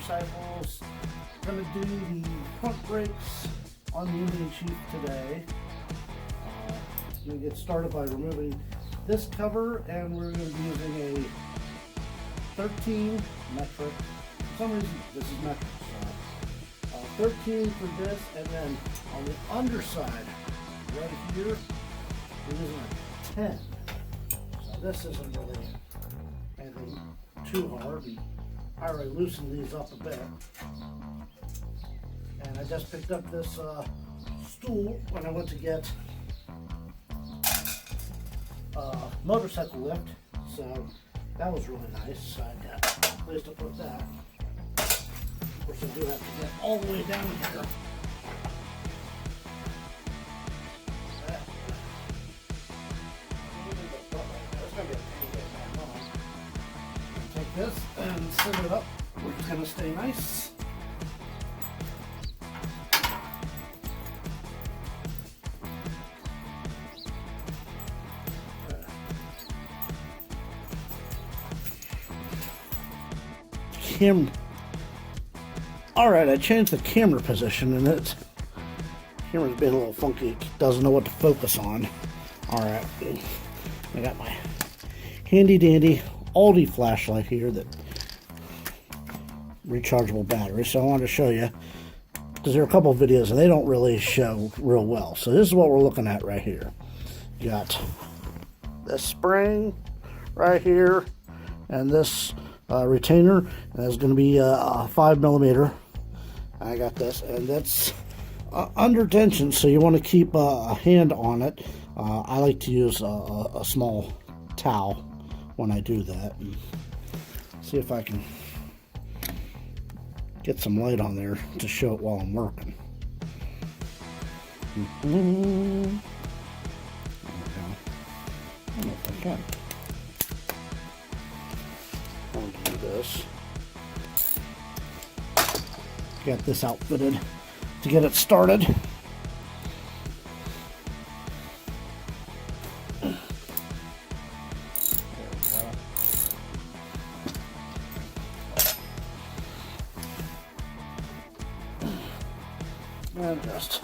motorcycles. I'm going to do the front brakes on the Indian Chief today. I'm going to get started by removing this cover, and we're going to be using a 13 metric. For some reason, this is metric. So 13 for this, and then on the underside, right here, we're using a 10. So this isn't really anything too hard. I already loosened these up a bit. And I just picked up this stool when I went to get motorcycle lift, so that was really nice. I got a place to put that. Of course, I do have to get all the way down here. Take this and set it up where it's going to stay nice. Alright, I changed the camera position and the camera's been a little funky. It doesn't know what to focus on. Alright, I got my handy dandy Aldi flashlight here, that rechargeable battery. So I wanted to show you, because there are a couple of videos and they don't really show real well. So this is what we're looking at right here. You got this spring right here and this retainer, and it's going to be 5mm. I got this, and that's under tension, so you want to keep a hand on it. I like to use a small towel when I do that. And see if I can get some light on there to show it while I'm working. There we go. I don't know if I can. I'll do this. Got this outfitted to get it started. There we go. And just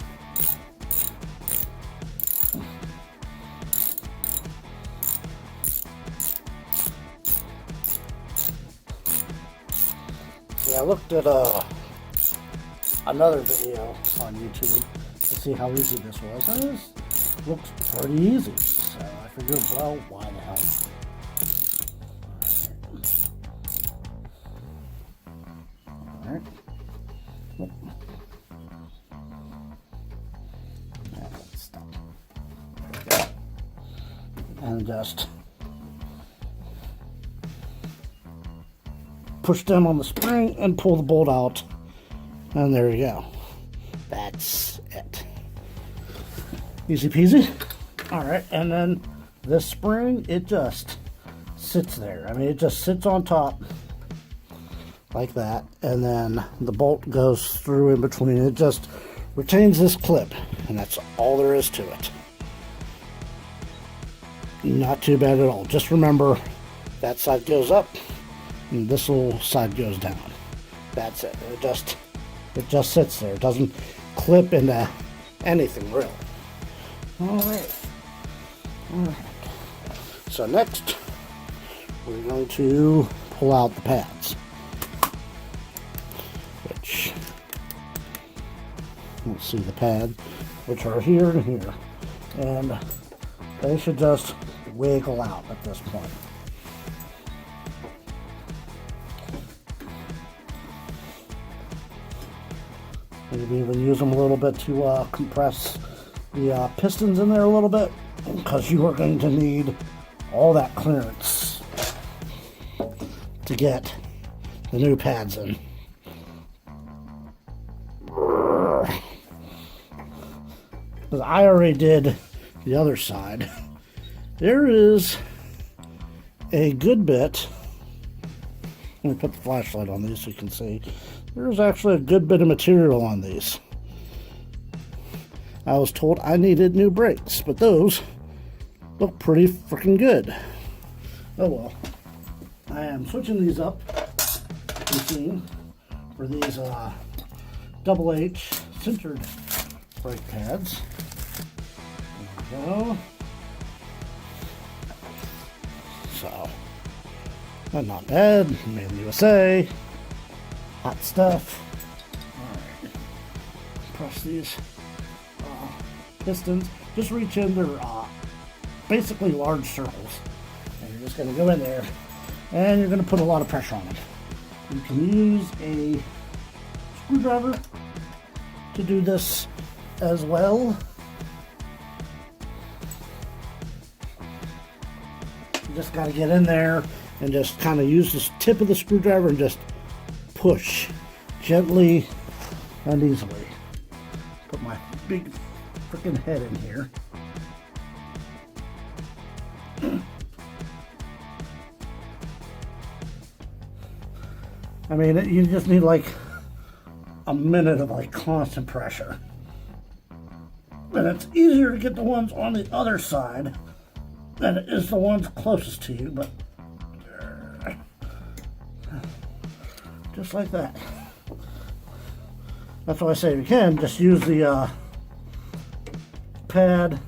I looked at another video on YouTube to see how easy this was, and this looks pretty easy. So I figured, well, why the hell? Alright. Let's stop. Okay. And just push down on the spring and pull the bolt out, and there you go. That's it. Easy peasy. Alright, and then this spring, it just sits there. I mean, it just sits on top like that, and then the bolt goes through in between. It just retains this clip, and that's all there is to it. Not too bad at all. Just remember, that side goes up and this little side goes down. That's it. It just sits there. It doesn't clip into anything really. Alright. So next, we're going to pull out the pads, which, let's see, the pad, which are here and here, and they should just wiggle out at this point. Maybe even use them a little bit to compress the pistons in there a little bit, because you are going to need all that clearance to get the new pads in. Because I already did the other side. There is a good bit. Let me put the flashlight on these so you can see. There's actually a good bit of material on these. I was told I needed new brakes, but those look pretty freaking good. Oh well. I am switching these up. You see, for these double H centered brake pads. There we go. So, that's not bad. Made in the USA. Hot stuff. Alright. Press these pistons. Just reach in. They're basically large circles. And you're just going to go in there and you're going to put a lot of pressure on them. You can use a screwdriver to do this as well. You just got to get in there and just kind of use the tip of the screwdriver and just push gently and easily. Put my big freaking head in here. I mean, you just need like a minute of like constant pressure. And it's easier to get the ones on the other side than it is the ones closest to you, but just like that. That's why I say if you can, just use the pad,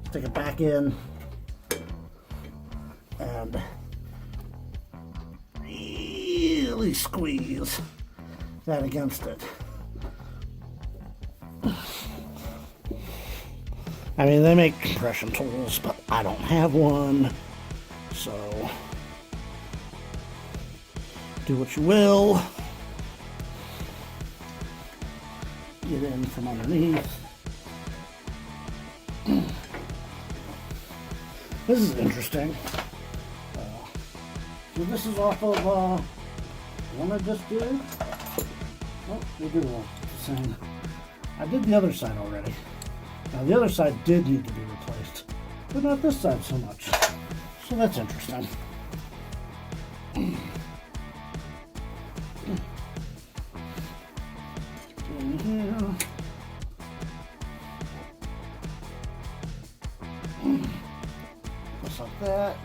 stick it back in, and really squeeze that against it. I mean, they make compression tools, but I don't have one, so do what you will. Get in from underneath. This is interesting. So this is off of one I just did. Oh, we did one. Same. I did the other side already. Now the other side did need to be replaced, but not this side so much. So that's interesting. In here. Just like that.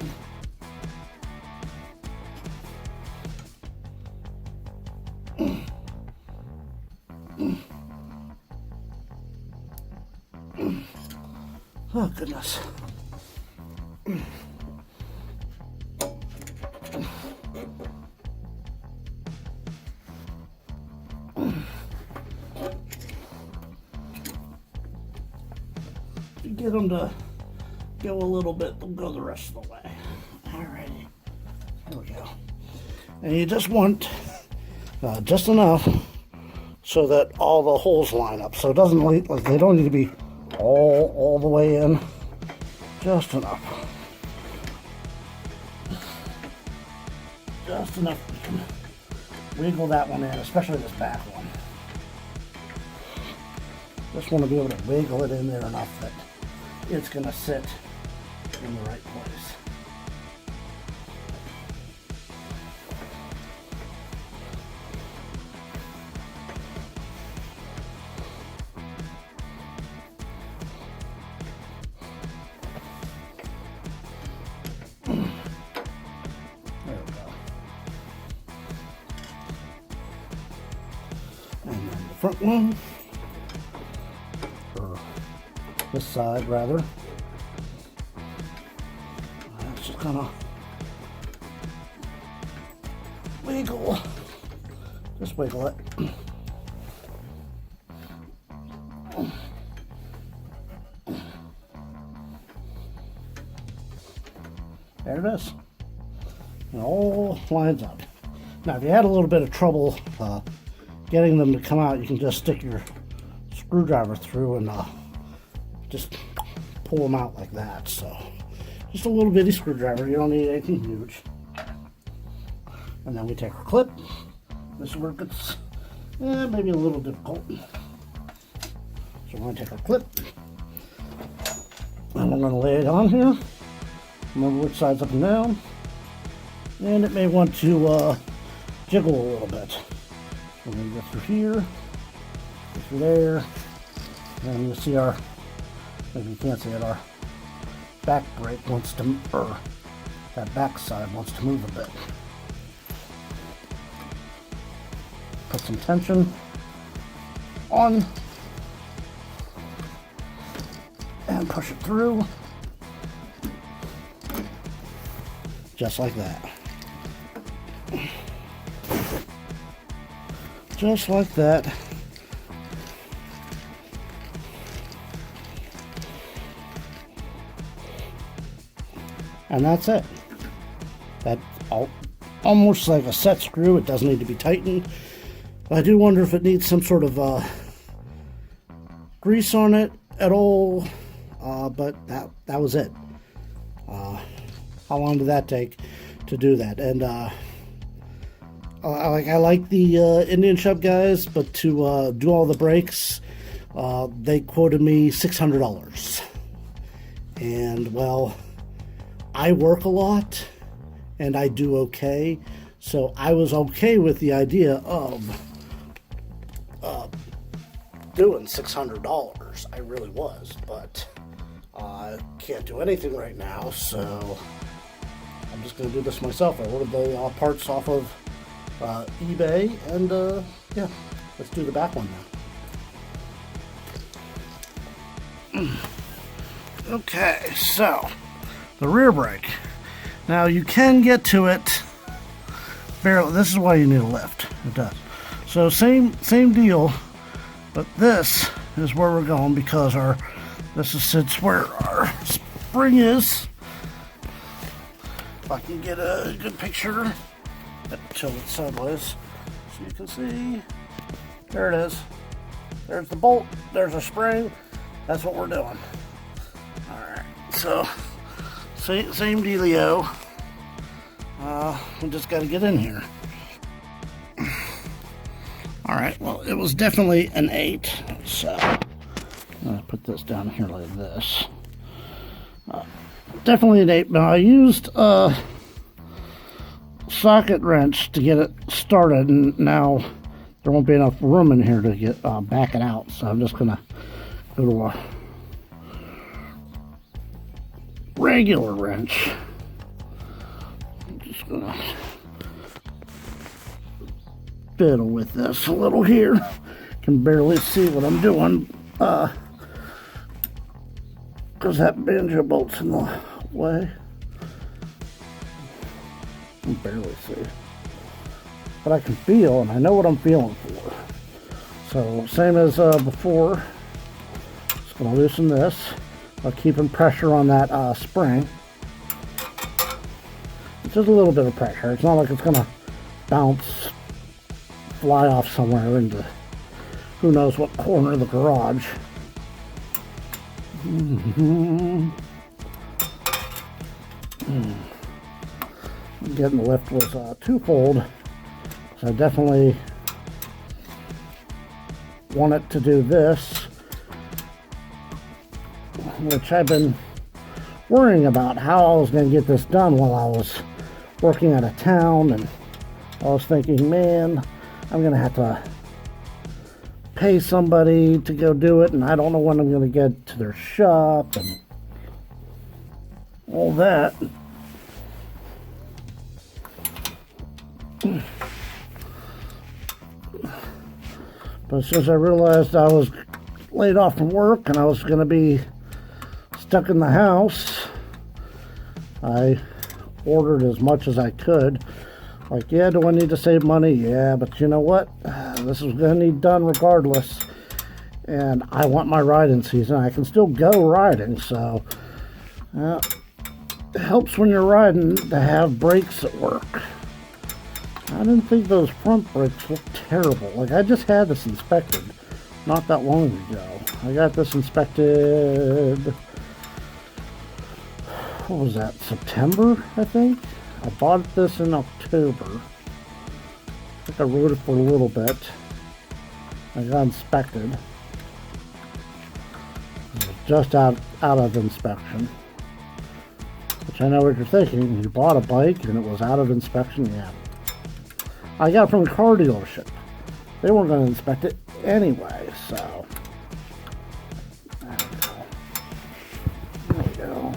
Oh, goodness. You get them to go a little bit, they'll go the rest of the way. Alrighty. There we go. And you just want just enough so that all the holes line up. So it doesn't like they don't need to be all the way in, just enough. Just enough you can wiggle that one in, especially this back one. Just want to be able to wiggle it in there enough that it's going to sit in the right place. Front one, or this side rather. Let's just kind of wiggle, just wiggle it. There it is. It all lines up. Now, if you had a little bit of trouble getting them to come out, you can just stick your screwdriver through and just pull them out like that. So just a little bitty screwdriver, you don't need anything huge. And then we take our clip. This is where it gets maybe a little difficult. So we're going to take our clip and we're going to lay it on here. Remember which side's up and down. And it may want to jiggle a little bit. We're going to go through here, go through there, and you'll see our, maybe you can't see it, our back brake wants to, or that back side wants to move a bit. put some tension on and push it through. Just like that. Just like that. And that's it. That's almost like a set screw. It doesn't need to be tightened. But I do wonder if it needs some sort of grease on it at all. But that was it. How long did that take to do that? And I like the Indian shop guys, but to do all the brakes, they quoted me $600. And well, I work a lot and I do okay, so I was okay with the idea of doing $600. I really was, but I can't do anything right now, so I'm just going to do this myself. I ordered the parts off of eBay, and yeah, let's do the back one now. Okay, so the rear brake. Now you can get to it barely. This is why you need a lift. It does. So same deal, but this is where we're going because this sits where our spring is. If I can get a good picture, tilt it sideways so you can see. There it is. There's the bolt. There's a spring. That's what we're doing. All right. So same dealio. We just got to get in here. All right. Well, it was definitely an 8. So I'm gonna put this down here like this. Definitely an 8. But I used a socket wrench to get it started, and now there won't be enough room in here to get back it out. So I'm just gonna go to a regular wrench. I'm just gonna fiddle with this a little here. Can barely see what I'm doing because that banjo bolt's in the way. I can barely see, but I can feel, and I know what I'm feeling for. So same as before, just gonna loosen this while keeping pressure on that spring. It's just a little bit of pressure. It's not like it's gonna bounce, fly off somewhere into who knows what corner of the garage. Getting the lift was twofold, so I definitely wanted to do this, which I've been worrying about how I was going to get this done while I was working out of town, and I was thinking, man, I'm going to have to pay somebody to go do it, and I don't know when I'm going to get to their shop and all that. But as soon as I realized I was laid off from work and I was going to be stuck in the house, I ordered as much as I could. Like, yeah, do I need to save money? Yeah, but you know what? This is going to need done regardless. And I want my riding season. I can still go riding, so it helps when you're riding to have brakes that work. I didn't think those front brakes looked terrible. Like, I just had this inspected not that long ago. I got this inspected, what was that, September, I think? I bought this in October. I think I rode it for a little bit. I got inspected. It was just out of inspection. Which I know what you're thinking. You bought a bike and it was out of inspection? Yeah. I got it from the car dealership. They weren't going to inspect it anyway, so. There we go.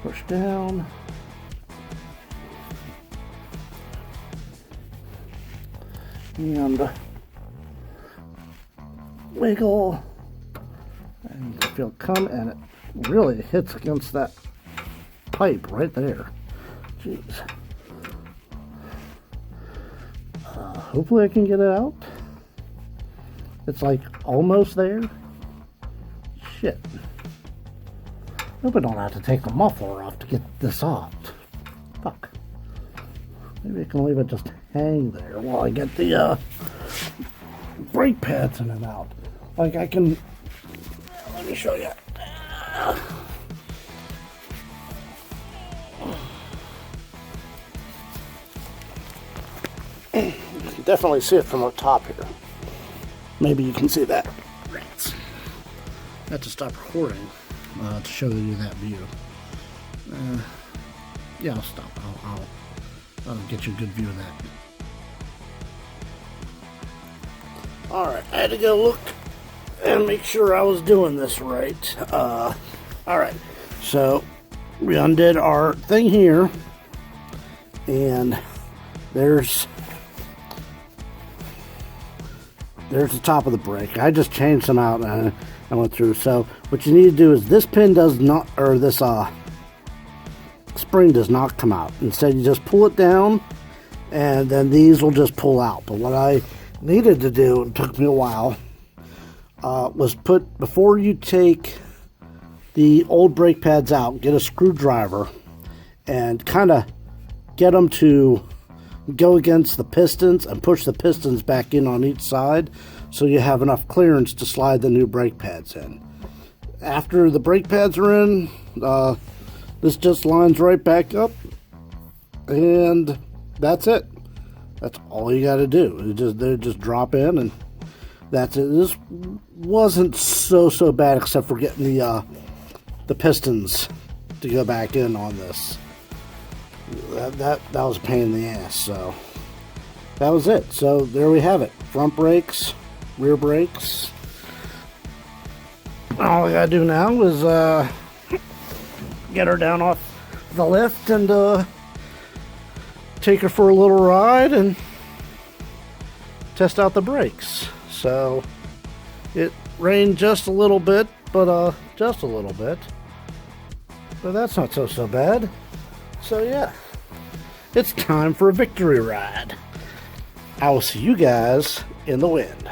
Push down. and wiggle, and you feel come, and it really hits against that pipe right there. Jeez. Hopefully I can get it out. It's like almost there. Shit. Hope I don't have to take the muffler off to get this off. Fuck. Maybe I can leave it just hang there while I get the brake pads in and out. Like I can, let me show you. You can definitely see it from the top here. Maybe you can see that. Rats. I have to stop recording to show you that view. Yeah, I'll stop. I'll get you a good view of that. Alright, I had to go look and make sure I was doing this right. Alright, so we undid our thing here, and there's the top of the brake. I just changed them out and I went through. So what you need to do is this pin does not, or this spring does not come out. Instead you just pull it down and then these will just pull out. But what I needed to do, it took me a while, was put, before you take the old brake pads out, get a screwdriver and kind of get them to go against the pistons and push the pistons back in on each side so you have enough clearance to slide the new brake pads in. After the brake pads are in, this just lines right back up, and that's it. That's all you got to do. They just drop in, and that's it. This wasn't so bad, except for getting the pistons to go back in on this. That was a pain in the ass. So that was it. So there we have it. Front brakes, rear brakes. All I gotta do now is get her down off the lift and take her for a little ride and test out the brakes. So it rained just a little bit, but just a little bit. But that's not so bad. So yeah, it's time for a victory ride. I will see you guys in the wind.